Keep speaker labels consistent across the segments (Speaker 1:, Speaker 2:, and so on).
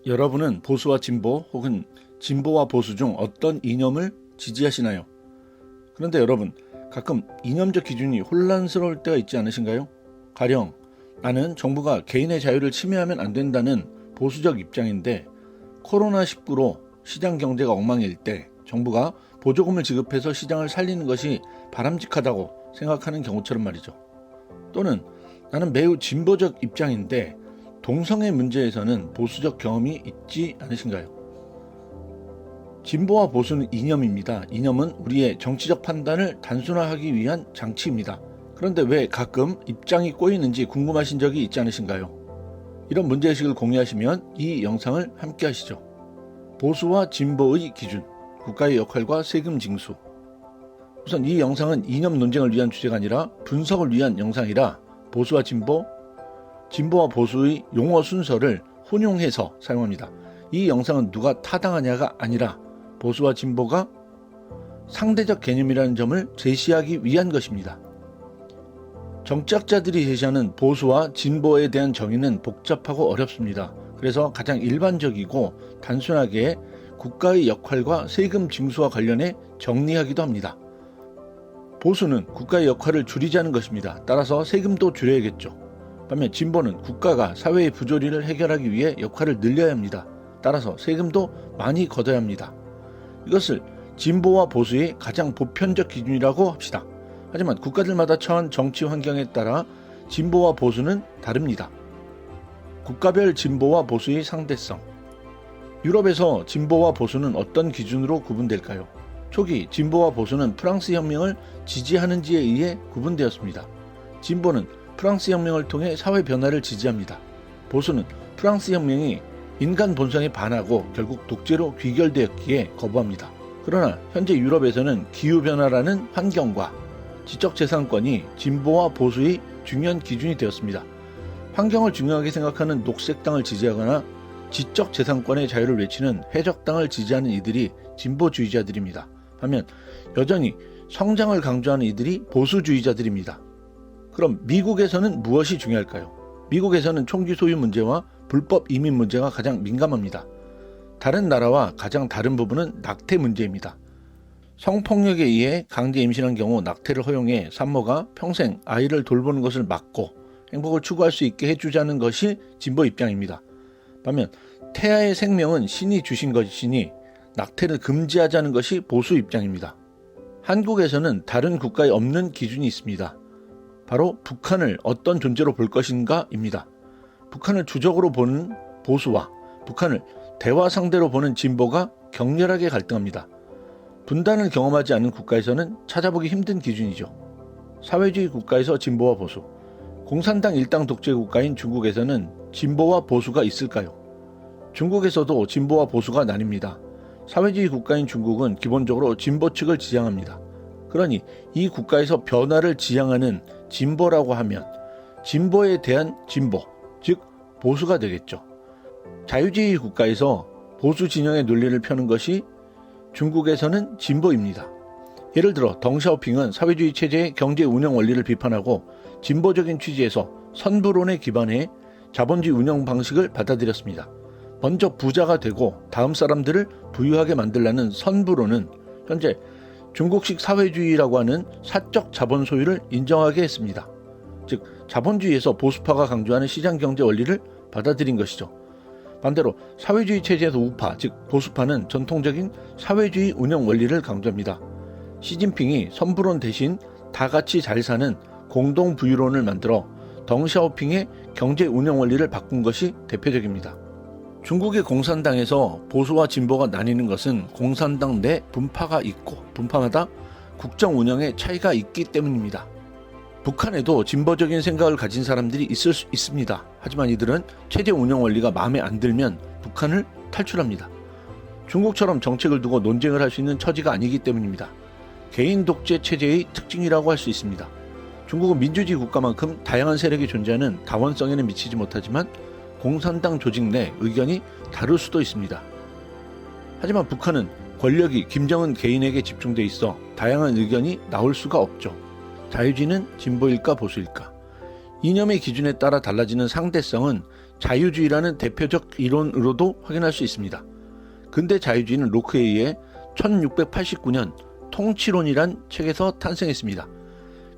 Speaker 1: 여러분은 보수와 진보 혹은 진보와 보수 중 어떤 이념을 지지하시나요? 그런데 여러분, 가끔 이념적 기준이 혼란스러울 때가 있지 않으신가요? 가령 나는 정부가 개인의 자유를 침해하면 안 된다는 보수적 입장인데 코로나19로 시장 경제가 엉망일 때 정부가 보조금을 지급해서 시장을 살리는 것이 바람직하다고 생각하는 경우처럼 말이죠. 또는 나는 매우 진보적 입장인데 동성애 문제에서는 보수적 경험이 있지 않으신가요? 진보와 보수는 이념입니다. 이념은 우리의 정치적 판단을 단순화하기 위한 장치입니다. 그런데 왜 가끔 입장이 꼬이는지 궁금하신 적이 있지 않으신가요? 이런 문제의식을 공유하시면 이 영상을 함께 하시죠. 보수와 진보의 기준, 국가의 역할과 세금 징수. 우선 이 영상은 이념 논쟁을 위한 주제가 아니라 분석을 위한 영상이라 보수와 진보, 진보와 보수의 용어 순서를 혼용해서 사용합니다. 이 영상은 누가 타당하냐가 아니라 보수와 진보가 상대적 개념이라는 점을 제시하기 위한 것입니다. 정치학자들이 제시하는 보수와 진보에 대한 정의는 복잡하고 어렵습니다. 그래서 가장 일반적이고 단순하게 국가의 역할과 세금 징수와 관련해 정리하기도 합니다. 보수는 국가의 역할을 줄이자는 것입니다. 따라서 세금도 줄여야겠죠. 반면 진보는 국가가 사회의 부조리를 해결하기 위해 역할을 늘려야 합니다. 따라서 세금도 많이 걷어야 합니다. 이것을 진보와 보수의 가장 보편적 기준이라고 합시다. 하지만 국가들마다 처한 정치 환경에 따라 진보와 보수는 다릅니다. 국가별 진보와 보수의 상대성. 유럽에서 진보와 보수는 어떤 기준으로 구분될까요? 초기 진보와 보수는 프랑스 혁명을 지지하는지에 의해 구분되었습니다. 진보는 프랑스 혁명을 통해 사회 변화를 지지합니다. 보수는 프랑스 혁명이 인간 본성에 반하고 결국 독재로 귀결되었기에 거부합니다. 그러나 현재 유럽에서는 기후변화라는 환경과 지적재산권이 진보와 보수의 중요한 기준이 되었습니다. 환경을 중요하게 생각하는 녹색당을 지지하거나 지적재산권의 자유를 외치는 해적당을 지지하는 이들이 진보주의자들입니다. 반면 여전히 성장을 강조하는 이들이 보수주의자들입니다. 그럼 미국에서는 무엇이 중요할까요? 미국에서는 총기 소유 문제와 불법 이민 문제가 가장 민감합니다. 다른 나라와 가장 다른 부분은 낙태 문제입니다. 성폭력에 의해 강제 임신한 경우 낙태를 허용해 산모가 평생 아이를 돌보는 것을 막고 행복을 추구할 수 있게 해주자는 것이 진보 입장입니다. 반면 태아의 생명은 신이 주신 것이니 낙태를 금지하자는 것이 보수 입장입니다. 한국에서는 다른 국가에 없는 기준이 있습니다. 바로 북한을 어떤 존재로 볼 것인가입니다. 북한을 주적으로 보는 보수와 북한을 대화 상대로 보는 진보가 격렬하게 갈등합니다. 분단을 경험하지 않은 국가에서는 찾아보기 힘든 기준이죠. 사회주의 국가에서 진보와 보수, 공산당 일당 독재 국가인 중국에서는 진보와 보수가 있을까요? 중국에서도 진보와 보수가 나뉩니다. 사회주의 국가인 중국은 기본적으로 진보 측을 지향합니다. 그러니 이 국가에서 변화를 지향하는 진보라고 하면 진보에 대한 진보, 즉 보수가 되겠죠. 자유주의 국가에서 보수 진영의 논리를 펴는 것이 중국에서는 진보입니다. 예를 들어 덩샤오핑은 사회주의 체제의 경제 운영 원리를 비판하고 진보적인 취지에서 선부론에 기반해 자본주의 운영 방식을 받아들였습니다. 먼저 부자가 되고 다음 사람들을 부유하게 만들라는 선부론은 현재 중국식 사회주의라고 하는 사적 자본 소유를 인정하게 했습니다. 즉 자본주의에서 보수파가 강조하는 시장경제 원리를 받아들인 것이죠. 반대로 사회주의 체제에서 우파, 즉 보수파는 전통적인 사회주의 운영 원리를 강조합니다. 시진핑이 선부론 대신 다 같이 잘 사는 공동부유론을 만들어 덩샤오핑의 경제 운영 원리를 바꾼 것이 대표적입니다. 중국의 공산당에서 보수와 진보가 나뉘는 것은 공산당 내 분파가 있고 분파마다 국정 운영에 차이가 있기 때문입니다. 북한에도 진보적인 생각을 가진 사람들이 있을 수 있습니다. 하지만 이들은 체제 운영 원리가 마음에 안 들면 북한을 탈출합니다. 중국처럼 정책을 두고 논쟁을 할 수 있는 처지가 아니기 때문입니다. 개인 독재 체제의 특징이라고 할 수 있습니다. 중국은 민주주의 국가만큼 다양한 세력이 존재하는 다원성에는 미치지 못하지만 공산당 조직 내 의견이 다를 수도 있습니다. 하지만 북한은 권력이 김정은 개인에게 집중돼 있어 다양한 의견이 나올 수가 없죠. 자유주의는 진보일까 보수일까? 이념의 기준에 따라 달라지는 상대성은 자유주의라는 대표적 이론으로도 확인할 수 있습니다. 근대 자유주의는 로크에 의해 1689년 통치론이란 책에서 탄생했습니다.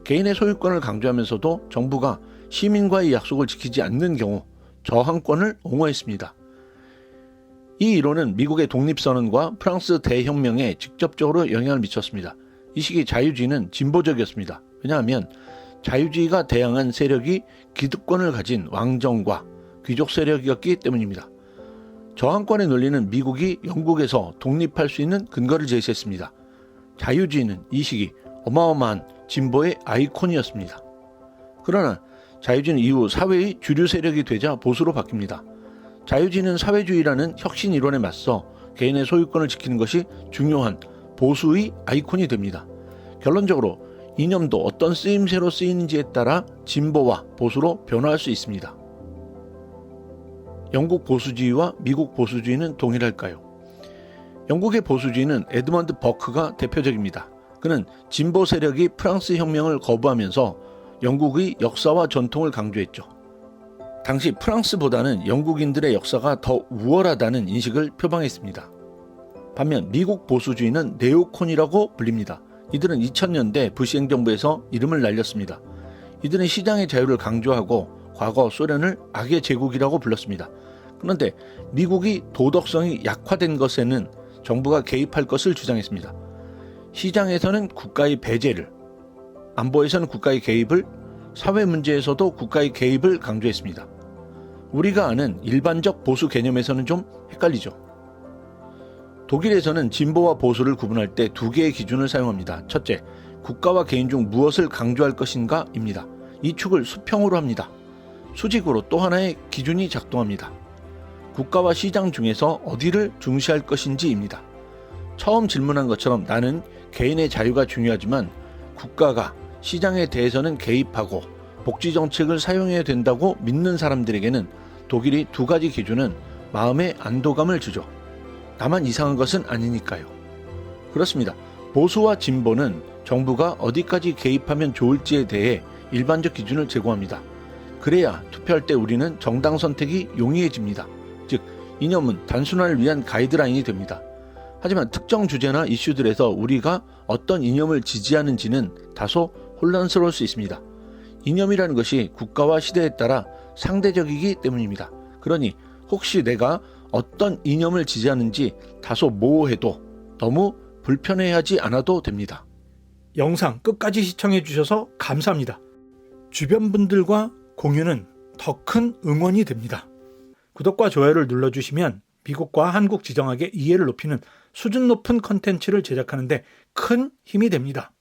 Speaker 1: 개인의 소유권을 강조하면서도 정부가 시민과의 약속을 지키지 않는 경우 저항권을 옹호했습니다. 이 이론은 미국의 독립선언과 프랑스 대혁명에 직접적으로 영향을 미쳤습니다. 이 시기 자유주의는 진보적이었습니다. 왜냐하면 자유주의가 대항한 세력이 기득권을 가진 왕정과 귀족 세력이었기 때문입니다. 저항권의 논리는 미국이 영국에서 독립할 수 있는 근거를 제시했습니다. 자유주의는 이 시기 어마어마한 진보의 아이콘이었습니다. 그러나 자유주의는 이후 사회의 주류 세력이 되자 보수로 바뀝니다. 자유주의는 사회주의라는 혁신 이론에 맞서 개인의 소유권을 지키는 것이 중요한 보수의 아이콘이 됩니다. 결론적으로 이념도 어떤 쓰임새로 쓰이는지에 따라 진보와 보수로 변화할 수 있습니다. 영국 보수주의와 미국 보수주의는 동일할까요? 영국의 보수주의는 에드먼드 버크가 대표적입니다. 그는 진보 세력이 프랑스 혁명을 거부하면서 영국의 역사와 전통을 강조했죠. 당시 프랑스보다는 영국인들의 역사가 더 우월하다는 인식을 표방했습니다. 반면 미국 보수주의는 네오콘이라고 불립니다. 이들은 2000년대 부시 행정부에서 이름을 날렸습니다. 이들은 시장의 자유를 강조하고 과거 소련을 악의 제국이라고 불렀습니다. 그런데 미국이 도덕성이 약화된 것에는 정부가 개입할 것을 주장했습니다. 시장에서는 국가의 배제를, 안보에서는 국가의 개입을, 사회 문제에서도 국가의 개입을 강조했습니다. 우리가 아는 일반적 보수 개념에서는 좀 헷갈리죠. 독일에서는 진보와 보수를 구분할 때 두 개의 기준을 사용합니다. 첫째, 국가와 개인 중 무엇을 강조할 것인가 입니다. 이 축을 수평으로 합니다. 수직으로 또 하나의 기준이 작동합니다. 국가와 시장 중에서 어디를 중시할 것인지입니다. 처음 질문한 것처럼 나는 개인의 자유가 중요하지만 국가가 시장에 대해서는 개입하고 복지 정책을 사용해야 된다고 믿는 사람들에게는 독일이 두 가지 기준은 마음의 안도감을 주죠. 다만 이상한 것은 아니니까요. 그렇습니다. 보수와 진보는 정부가 어디까지 개입하면 좋을지에 대해 일반적 기준을 제공합니다. 그래야 투표할 때 우리는 정당 선택이 용이해집니다. 즉, 이념은 단순화를 위한 가이드라인이 됩니다. 하지만 특정 주제나 이슈들에서 우리가 어떤 이념을 지지하는지는 다소 혼란스러울 수 있습니다. 이념이라는 것이 국가와 시대에 따라 상대적이기 때문입니다. 그러니 혹시 내가 어떤 이념을 지지하는지 다소 모호해도 너무 불편해하지 않아도 됩니다.
Speaker 2: 영상 끝까지 시청해 주셔서 감사합니다. 주변 분들과 공유는 더 큰 응원이 됩니다. 구독과 좋아요를 눌러주시면 미국과 한국 지정학의 이해를 높이는 수준 높은 컨텐츠를 제작하는 데 큰 힘이 됩니다.